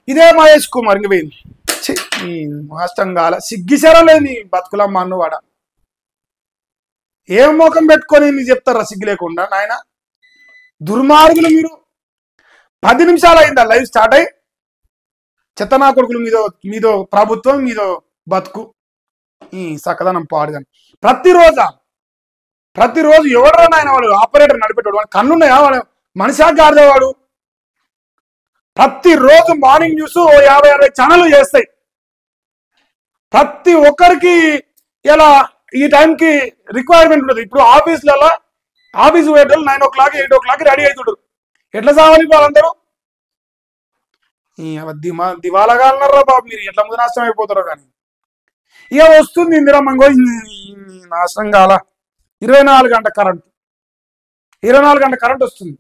ఇదే మహేష్ కుమార్ ఇంక పోయింది. నష్టం కాల సిగ్గిసరా లేదు నీ బతుకులమ్మ అన్నవాడ. ఏం మోకం పెట్టుకొని నీ చెప్తారా సిగ్గు లేకుండా నాయన దుర్మార్గులు మీరు. 10 నిమిషాలు అయిందా లైవ్ స్టార్ట్ అయ్యి? చెత్తనా కొడుకులు మీదో ప్రభుత్వం మీదో బతుకు ఈ సకదనం పాడుగాని. ప్రతిరోజు ఎవడరా నాయన వాడు ఆపరేటర్ నడిపేటోడు, వాడు కన్నున్నాయా, వాడు మనిషా గాడిదవాడు. ప్రతిరోజు మార్నింగ్ న్యూస్ 50-60 ఛానళ్ళు చేస్తాయి. ప్రతి ఒక్కరికి ఇలా ఈ టైంకి రిక్వైర్మెంట్ ఉంటుంది. ఇప్పుడు ఆఫీస్ పోయేటోళ్ళు 9 o'clock 8 o'clock రెడీ అవుతుంటారు. ఎట్లా సావాలి వాళ్ళందరూ? దివాలాగా అన్నారా బాబు మీరు, ఎట్లా ముందు నాశనం అయిపోతారో. కానీ ఇక వస్తుంది ఇందిరమ్మ నాశనం కాల. 24 గంటల కరెంట్ వస్తుంది.